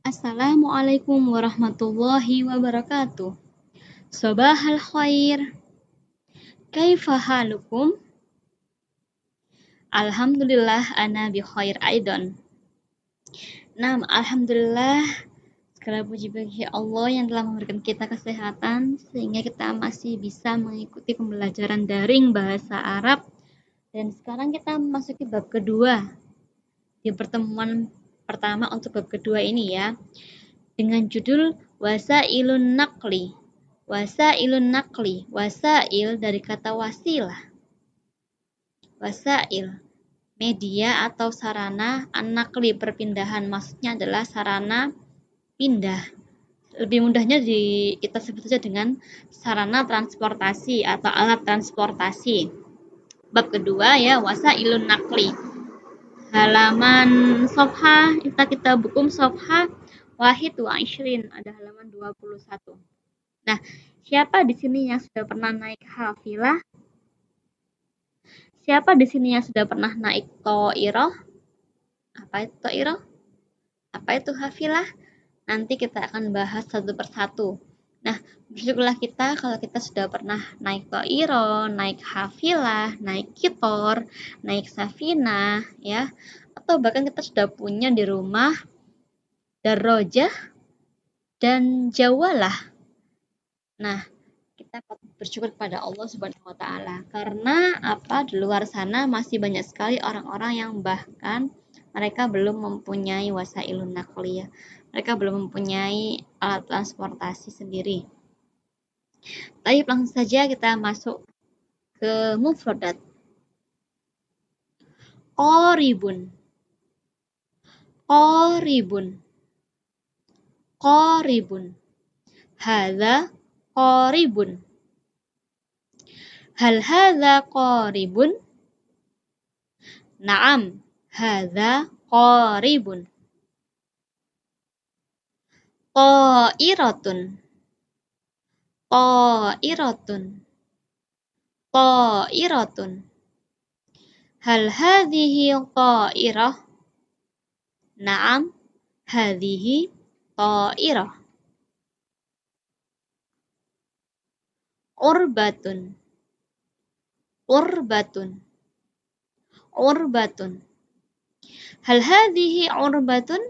Assalamualaikum warahmatullahi wabarakatuh. Sabahal khair. Kaifa halukum? Alhamdulillah ana bi khair aidon. Nah, alhamdulillah segala puji bagi Allah yang telah memberikan kita kesehatan sehingga kita masih bisa mengikuti pembelajaran daring bahasa Arab. Dan sekarang kita memasuki bab kedua. Di pertemuan pertama untuk bab kedua ini ya, dengan judul Wasailun Naqli. Wasailun Naqli. Wasail dari kata wasilah. Wasail, media atau sarana, an-naqli perpindahan, maksudnya adalah sarana pindah. Lebih mudahnya kita sebut saja dengan sarana transportasi atau alat transportasi. Bab kedua ya, wasailun naqli. Halaman sofha, kita bukum sofha wahid wa ishrin, ada halaman 21. Nah, siapa di sini yang sudah pernah naik hafilah? Siapa di sini yang sudah pernah naik to'iroh? Apa itu to'iroh? Apa itu hafilah? Nanti kita akan bahas satu persatu. Nah, bersyukurlah kita kalau kita sudah pernah naik to'iroh, naik hafilah, naik kitor, naik safinah, ya, atau bahkan kita sudah punya di rumah darrojah dan jawalah. Nah, kita bersyukur kepada Allah Subhanahu wa taala karena di luar sana masih banyak sekali orang-orang yang bahkan mereka belum mempunyai wasailun naqliyah. Mereka belum mempunyai alat transportasi sendiri. Tapi langsung saja kita masuk ke mufradat. Qaribun. Qaribun. Qaribun. Hadza qaribun. Hal hadza qaribun? Naam, hadza qaribun. Ta'iratun. Ta'iratun. Ta'iratun. Hal hadhihi ta'irah? Naam, hadhihi ta'irah. Urbatun. Urbatun. Urbatun. Hal hadhihi urbatun?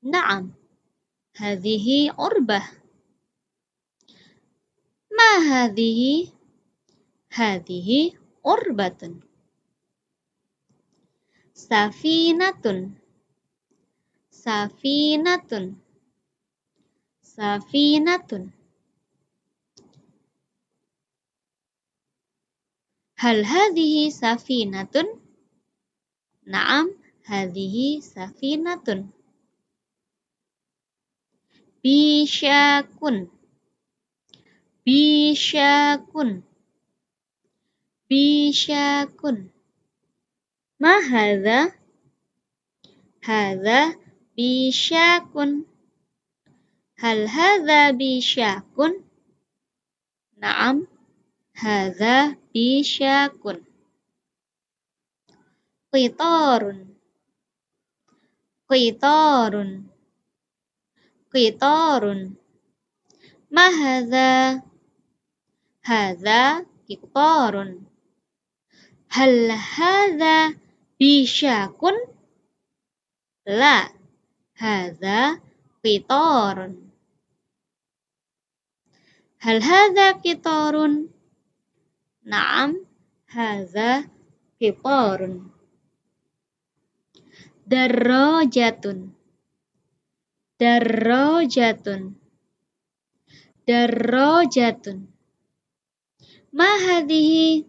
Naam, hadhihi urbah. Ma hadhihi? Hadhihi urbatun. Safinatun. Safinatun. Safinatun. Hal hadhihi safinatun? Naam, hadhihi safinatun. Bisyakun. Bisyakun. Bisyakun. Ma hadza? Hadza bisyakun. Hal hadza bisyakun? Naam, hadza bisyakun. Qitarun. Qitarun. Qitarun. Ma hadza? Hadza qitarun. Hal hadza bisyakun? La, hadza qitarun. Hal hadza qitarun? Naam, hadza qitarun. Darrajatun. Darrajatun. Darrajatun. Ma hadhihi?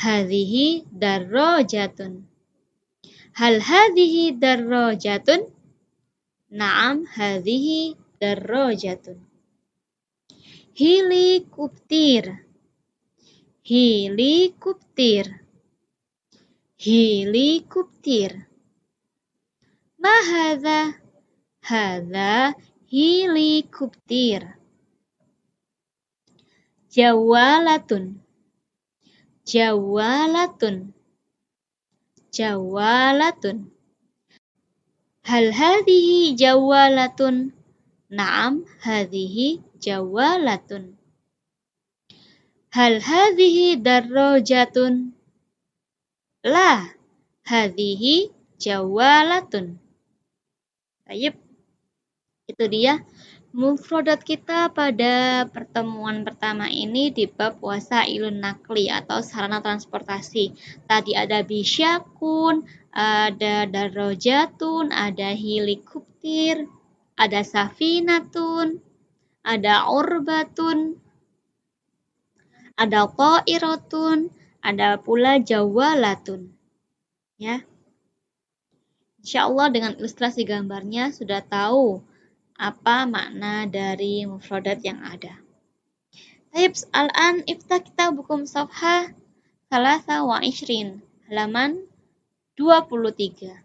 Hadhihi darrajatun. Hal hadhihi darrajatun? Naam, hadhihi darrajatun. Helikopter. Helikopter. Helikopter. Ma hadza? Hadza helikopter. Jawalatun. Jawalatun. Jawalatun. Hal hadhihi jawalatun. Naam, hadhihi jawalatun. Hal hadhihi darrajatun. La, hadhihi jawalatun. Baik, itu dia mufradat kita pada pertemuan pertama ini di bab wasailun nakli atau sarana transportasi. Tadi ada bisyakun, ada darajatun, ada helikopter, ada safinatun, ada urbatun, ada qa'iratun, ada pula jawalatun. Ya. Insyaallah dengan ilustrasi gambarnya sudah tahu apa makna dari mufradat yang ada. Baik, al-an iftah kitabukum safhah 23, halaman 23.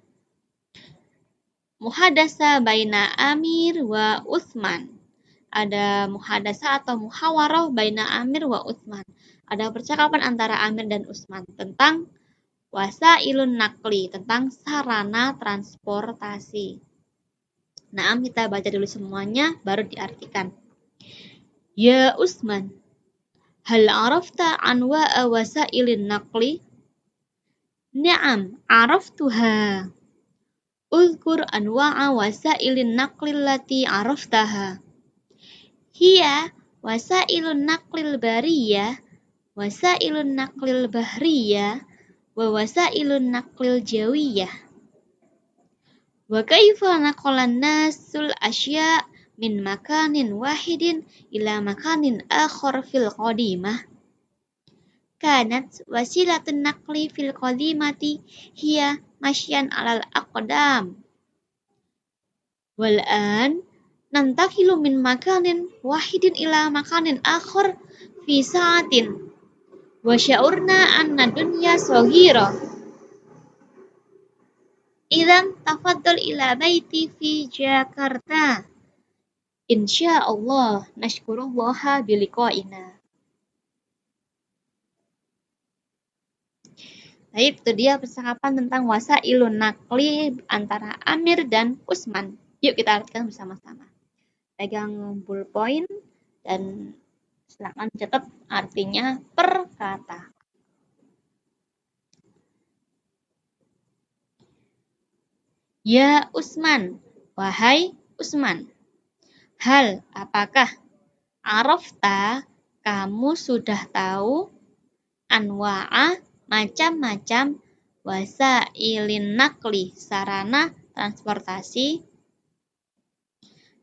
Muhadasa baina Amir wa Utsman. Ada muhadasa atau muhawarah baina Amir wa Utsman. Ada percakapan antara Amir dan Utsman tentang wasailun nakli, tentang sarana transportasi. Nah, kita baca dulu semuanya, baru diartikan. Ya Utsman, hal arafta anwa'a wasailin naqli? Na'am, araftuha. Uzkur anwa'a wasailin naqli allati araftaha. Hiya wasailun naqlil bariyah, wasailun naqlil bahriyah, wa wasailun naqlil jawiyah. Wa kaifa naqalan nasul asya' min makanin wahidin ila makanin akhar fil qadimah. Kanat wasilatun naqli fil qadimati hiya masyan alal aqdam. Wal an nantakilu min makanin wahidin ila makanin akhar fi sa'atin. Wa sya'urna anna dunya saghira. Idzan tafaddal ila baiti fi Jakarta. Insyaallah nashkurullaha biliqa'ina. Baik, itu dia percakapan tentang wasailun nakli antara Amir dan Utsman. Yuk kita artikan bersama-sama. Pegang ballpoint dan silakan catat artinya per kata. Ya Utsman, wahai Utsman. Hal, apakah? Arafta, kamu sudah tahu? Anwa'a, macam-macam. Wasailin nakli, sarana transportasi.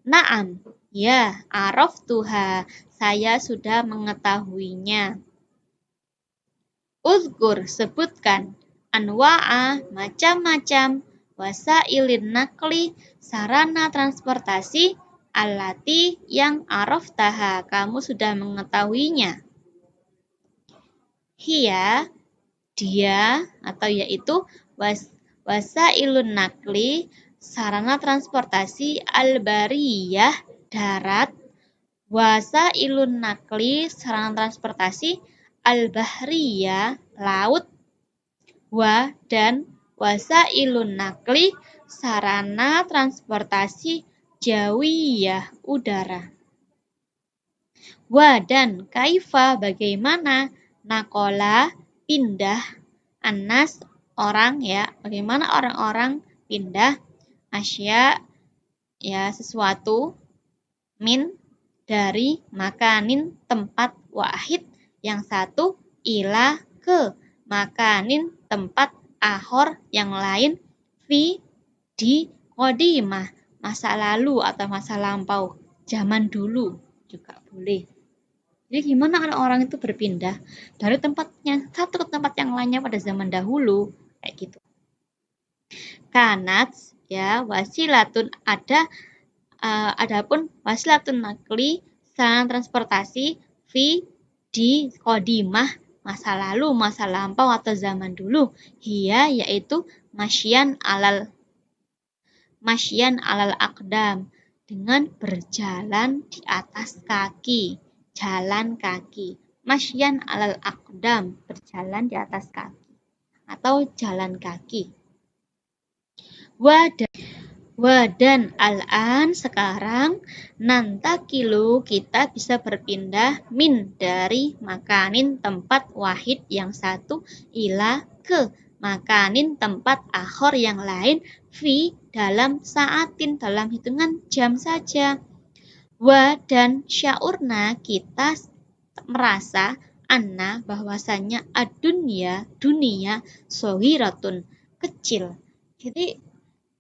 Naam, ya, araftuha, saya sudah mengetahuinya. Uzkur, sebutkan. Anwa'a, macam-macam. Wasailin nakli, sarana transportasi. Allati, yang araftaha, kamu sudah mengetahuinya. Hiya, dia, atau yaitu wasailun nakli, sarana transportasi al-bariyah, darat. Wasailun nakli, sarana transportasi al-bahriyah, laut. Wa dan wasailun nakli, sarana transportasi jawiyah, udara. Wa dan kaifa, bagaimana, nakola, pindah, anas, orang ya, bagaimana orang-orang pindah, asya, ya sesuatu, min, dari, makanin, tempat, wahid, yang satu, ila, ke, makanin, tempat, ahor, yang lain, fi, di, qadimah, masa lalu atau masa lampau, zaman dulu juga boleh. Jadi gimana kalau orang itu berpindah dari tempatnya satu ke tempat yang lainnya pada zaman dahulu, kayak gitu. Kanat, ya, wasilatun, adapun wasilatun nakli, sarana transportasi, fi, di, qadimah, masa lalu, masa lampau atau zaman dulu. Hiya, yaitu masyan alal aqdam, dengan berjalan di atas kaki, jalan kaki. Masyan alal aqdam, berjalan di atas kaki atau jalan kaki. Dan al-an sekarang nantakilu kita bisa berpindah min dari makanin tempat wahid yang satu ila ke makanin tempat akhor yang lain fi dalam saatin dalam hitungan jam saja. Dan syaurna kita merasa anna bahwasanya dunia sohiratun kecil. Jadi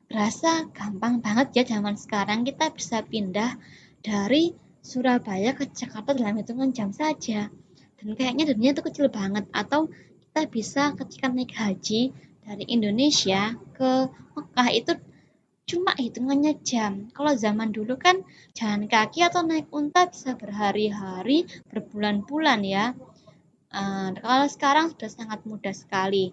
berasa gampang banget ya zaman sekarang kita bisa pindah dari Surabaya ke Jakarta dalam hitungan jam saja. Dan kayaknya dunia itu kecil banget. Atau kita bisa ketika naik haji dari Indonesia ke Mekah itu cuma hitungannya jam. Kalau zaman dulu kan jalan kaki atau naik unta bisa berhari-hari, berbulan-bulan ya. Kalau sekarang sudah sangat mudah sekali.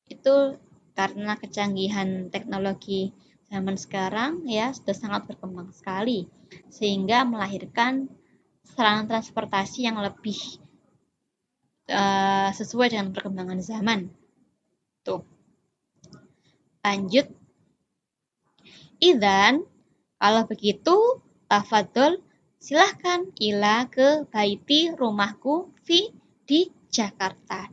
Itu karena kecanggihan teknologi zaman sekarang ya sudah sangat berkembang sekali sehingga melahirkan sarana transportasi yang lebih sesuai dengan perkembangan zaman. Tuh. Lanjut. Idan kalau begitu tafadhol silahkan ila ke baiti rumahku di Jakarta.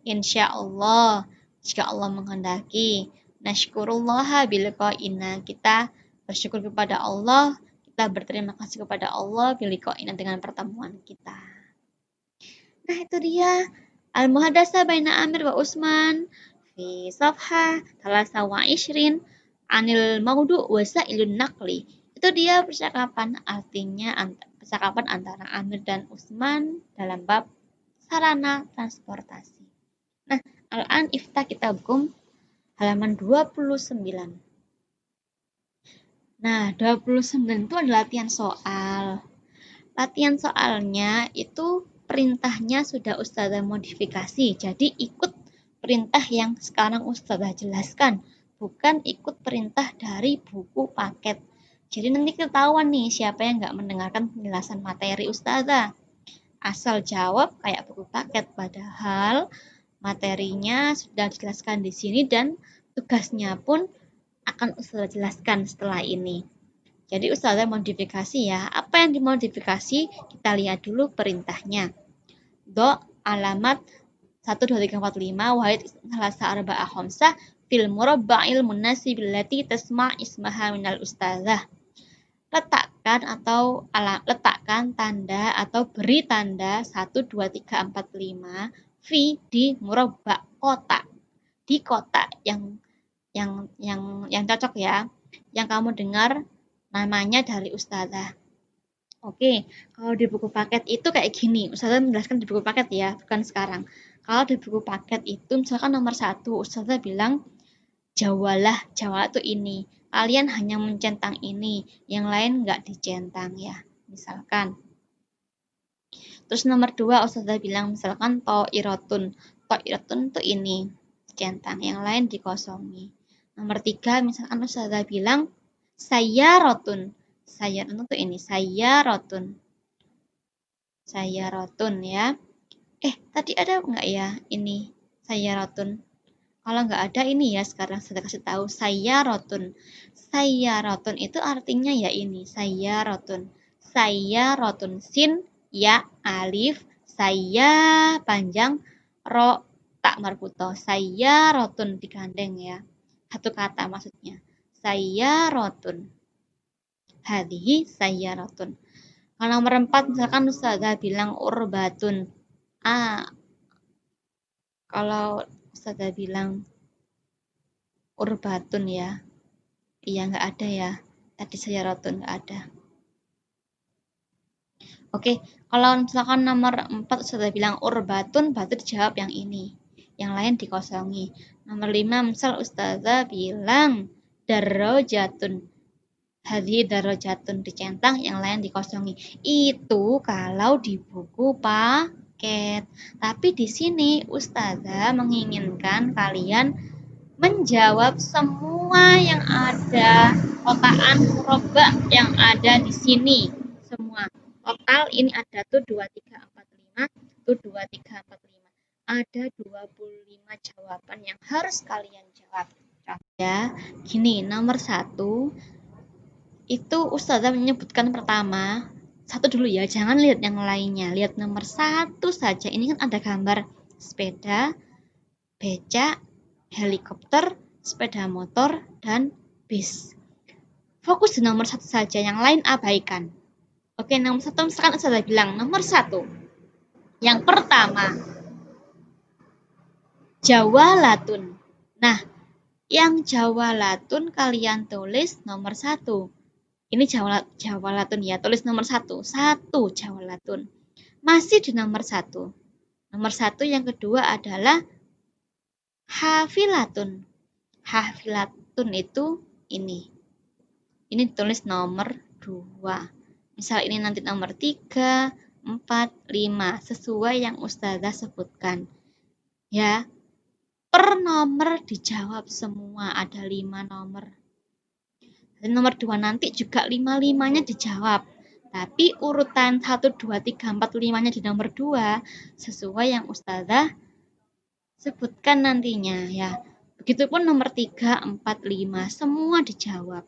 Insya Allah, jika Allah menghendaki. Nashkurullaha biliqa'ina. Kita bersyukur kepada Allah, kita berterima kasih kepada Allah biliqa'ina dengan pertemuan kita. Nah itu dia Al-Muhadasa Baina Amir wa Usman fi Safha Thalasa wa Ishrin Anil Maudu Wasailun Naqli. Itu dia percakapan antara Amir dan Usman dalam bab sarana transportasi. Nah, al-an ifta kitabkum halaman 29. Nah, 29 itu adalah latihan soal. Latihan soalnya itu perintahnya sudah Ustazah modifikasi. Jadi ikut perintah yang sekarang Ustazah jelaskan. Bukan ikut perintah dari buku paket. Jadi nanti ketahuan nih siapa yang nggak mendengarkan penjelasan materi Ustazah. Asal jawab kayak buku paket. Padahal materinya sudah dijelaskan di sini dan tugasnya pun akan Ustazah jelaskan setelah ini. Jadi Ustazah modifikasi ya. Apa yang dimodifikasi? Kita lihat dulu perintahnya. Alamat 1, 2, 3, 4, 5 wahid salasa arba'ah khamsah fil murabba'il munasib allati tasma' ismaha minal ustazah. Letakkan tanda atau beri tanda 1, 2, 3, 4, 5 di murabba kotak. Di kotak yang cocok ya. Yang kamu dengar namanya dari Ustazah. Oke, kalau di buku paket itu kayak gini. Ustazah menjelaskan di buku paket ya, bukan sekarang. Kalau di buku paket itu misalkan nomor 1, Ustazah bilang Jawa itu ini. Kalian hanya mencentang ini, yang lain nggak dicentang ya. Misalkan. Terus nomor 2 Ustazah bilang misalkan to'irotun. To'irotun itu ini, centang, yang lain dikosongi. Nomor 3 misalkan Ustazah bilang sayarotun. Sayarotun itu ini, sayarotun. Sayarotun ya. Tadi ada nggak ya ini sayarotun? Kalau nggak ada ini ya sekarang saya kasih tahu sayarotun. Sayarotun itu artinya ya ini sayarotun. Sayarotun sin ya alif saya panjang ro tak marbuto. Sayarotun digandeng ya. Satu kata maksudnya. Sayarotun. Hadihi sayarotun. Kalau nomor 4 misalkan Ustazah bilang urbatun. Kalau Ustazah bilang urbatun ya. Iya nggak ada ya. Tadi sayarotun nggak ada. Oke, kalau misalkan nomor 4 Ustazah bilang urbatun, berarti dijawab yang ini. Yang lain dikosongi. Nomor 5 misal Ustazah bilang darajatun. Hadhi darajatun dicentang, yang lain dikosongi. Itu kalau di buku paket. Tapi di sini Ustazah menginginkan kalian menjawab semua yang ada kotaan murabba yang ada di sini. Semua. Total ini ada tuh 2, 3, 4, 5. Tuh 2, 3, 4, 5. Ada 25 jawaban yang harus kalian jawab. Ya, gini, nomor 1 itu Ustazah menyebutkan pertama, satu dulu ya, jangan lihat yang lainnya, lihat nomor 1 saja. Ini kan ada gambar sepeda, becak, helikopter, sepeda motor, dan bis. Fokus di nomor 1 saja, yang lain abaikan. Oke, nomor 1 misalkan Ustazah bilang, nomor 1. Yang pertama, Jawa Latun. Nah, yang Jawa Latun kalian tulis nomor 1. Ini Jawa Latun ya, tulis nomor 1. 1 Jawa Latun. Masih di nomor 1. Nomor 1 yang kedua adalah Hafilatun. Hafilatun itu ini. Ini tulis nomor 2. Misal ini nanti nomor 3, 4, 5. Sesuai yang Ustazah sebutkan. Ya, per nomor dijawab semua, ada 5 nomor. Dan nomor 2 nanti juga 5-5-nya dijawab. Tapi urutan 1, 2, 3, 4, 5-nya di nomor 2 sesuai yang Ustazah sebutkan nantinya ya. Begitupun nomor 3, 4, 5 semua dijawab.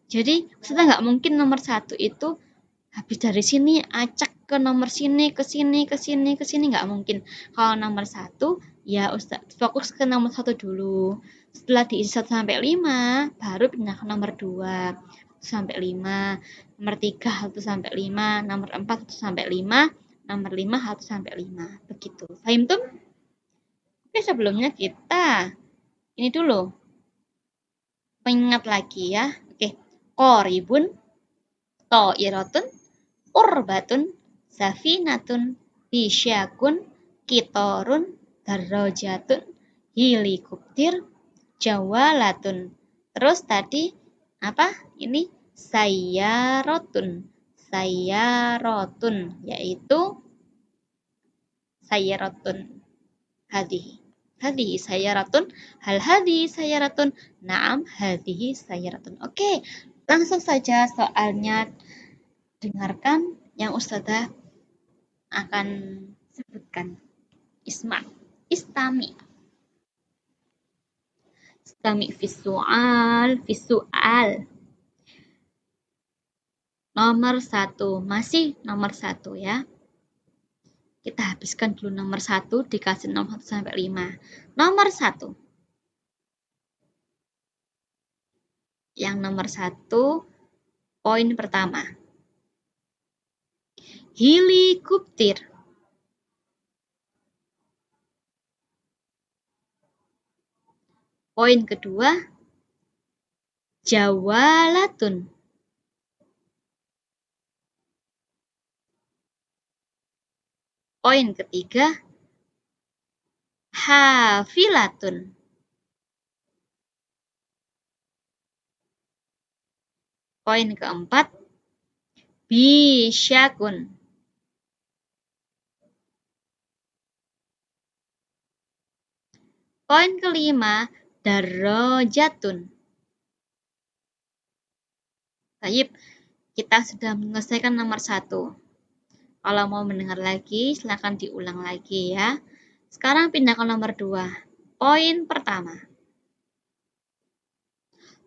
Jadi Ustazah nggak mungkin nomor 1 itu habis dari sini acak ke nomor sini, ke sini, ke sini, ke sini, nggak mungkin. Kalau nomor 1 ya Ustaz fokus ke nomor 1 dulu. Setelah diisi 1 sampai 5 baru pindah ke nomor 2. 1 sampai 5, nomor 3 1 sampai 5, nomor 4 1 sampai 5, nomor 5 1 sampai 5. Begitu. Paham tuh? Oke, sebelumnya kita ini dulu. Pengingat lagi ya. Oke. Qoribun, To'iratun, Urbatun, Safinatun, Bisyakun, Kitorun, Darrojatun, Helikopter, Jawalatun. Terus tadi apa? Ini Sayyarotun. Sayyarotun yaitu Sayyarotun. Hadhihi. Hadhihi sayyaratun. Hal hadhihi sayyaratun. Naam hadhihi sayyaratun. Oke, langsung saja soalnya dengarkan yang Ustazah akan sebutkan. Istami. Istami visual. Nomor 1, masih nomor 1 ya. Kita habiskan dulu nomor 1, dikasih nomor 1 sampai 5. Nomor 1. Yang nomor 1, poin pertama. Helikopter. Poin kedua, Jawalatun. Poin ketiga, Hafilatun. Poin keempat, Bisyakun. Poin kelima, Darrojatun. Baik, kita sudah menyelesaikan nomor 1. Kalau mau mendengar lagi, silakan diulang lagi ya. Sekarang pindah ke nomor 2. Poin pertama.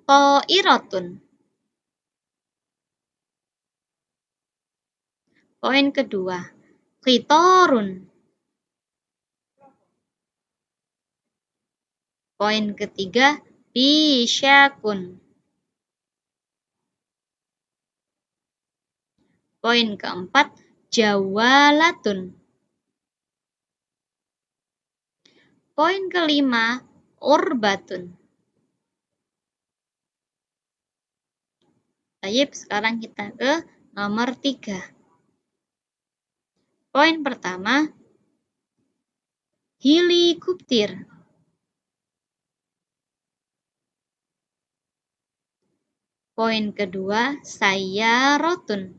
To'iratun. Poin kedua. Qitorun. Poin ketiga, Bisyakun. Poin keempat, Jawalatun. Poin kelima, Urbatun. Baik, sekarang kita ke nomor 3. Poin pertama, Helikopter. Poin kedua, Sayyarotun.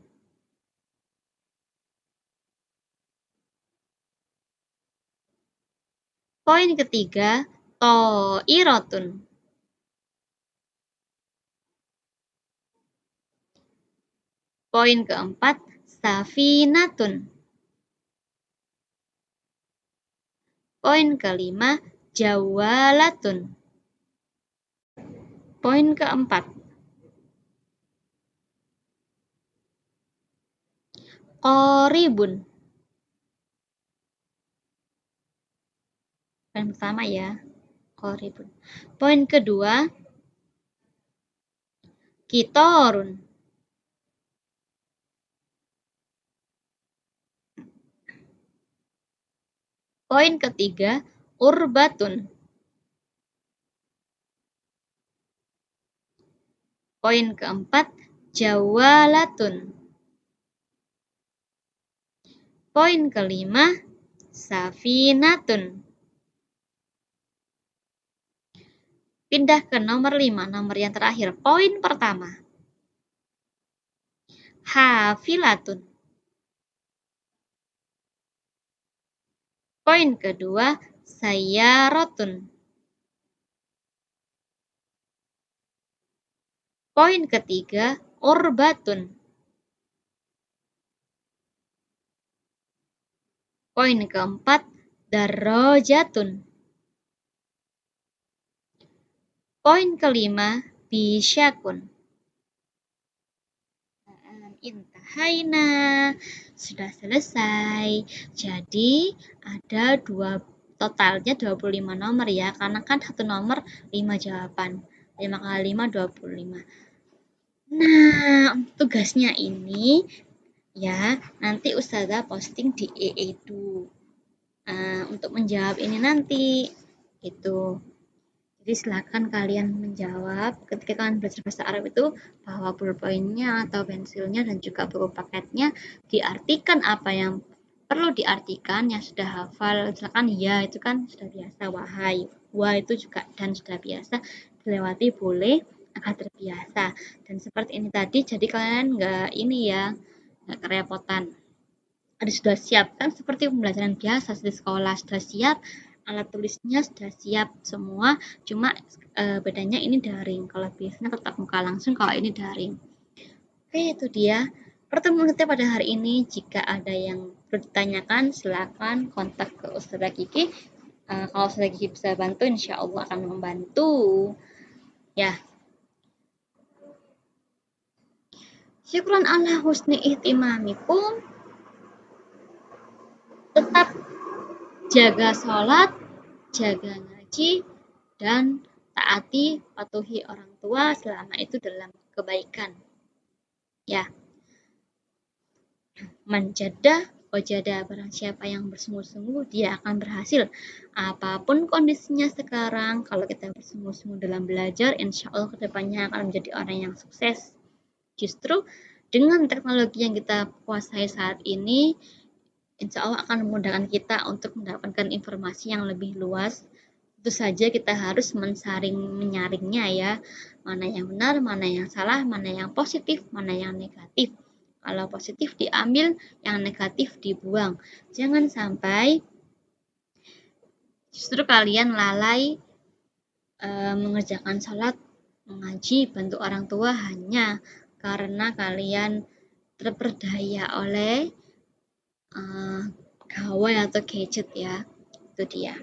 Poin ketiga, To'iratun. Poin keempat, Safinatun. Poin kelima, Jawalatun. Poin keempat. Qoribun. Poin pertama ya. Qoribun. Poin kedua. Kitorun. Poin ketiga. Urbatun. Poin keempat. Jawalatun. Poin kelima. Safinatun. Pindah ke nomor 5, nomor yang terakhir. Poin pertama. Hafilatun. Poin kedua, sayyarotun. Poin ketiga, urbatun. Poin keempat, darajatun. Poin kelima, bisyakun. Intahaina, sudah selesai. Jadi ada totalnya 25 nomor ya, karena kan satu nomor 5 jawaban. 5 kali 5, 25. Nah, tugasnya ini ya, nanti Ustazah posting di EEDU. Untuk menjawab ini nanti, gitu. Jadi silakan kalian menjawab ketika kalian belajar bahasa Arab itu bahwa pulpennya atau pensilnya dan juga buku paketnya diartikan apa yang perlu diartikan, yang sudah hafal. Misalkan ya itu kan sudah biasa, wahai, wa itu juga dan sudah biasa dilewati boleh agar terbiasa. Dan seperti ini tadi, jadi kalian nggak ini ya, nggak kerepotan. Ada sudah siap kan seperti pembelajaran biasa di sekolah, sudah siap, alat tulisnya sudah siap semua, cuma bedanya ini daring. Kalau biasanya tetap muka langsung, kalau ini daring. Oke, itu dia pertemuan kita pada hari ini. Jika ada yang perlu ditanyakan, silakan kontak ke Ustazah Kiki. Kalau Ustazah Kiki bisa bantu, insya Allah akan membantu. Ya. Syukran ala husni ihtimamikum. Tetap jaga sholat, jaga ngaji, dan taati, patuhi orang tua selama itu dalam kebaikan. Ya. Manjadah, wajadah, barang siapa yang bersungguh-sungguh, dia akan berhasil. Apapun kondisinya sekarang, kalau kita bersungguh-sungguh dalam belajar, insya Allah kedepannya akan menjadi orang yang sukses. Justru dengan teknologi yang kita kuasai saat ini, insya Allah akan memudahkan kita untuk mendapatkan informasi yang lebih luas. Tentu saja kita harus menyaringnya ya, mana yang benar, mana yang salah, mana yang positif, mana yang negatif. Kalau positif diambil, yang negatif dibuang. Jangan sampai justru kalian lalai mengerjakan sholat, mengaji, bantu orang tua hanya karena kalian terperdaya oleh gawai atau gadget ya. Itu dia.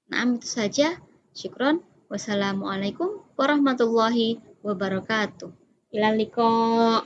Nah, itu saja. Syukron. Wassalamualaikum warahmatullahi wabarakatuh. Ilal liqa.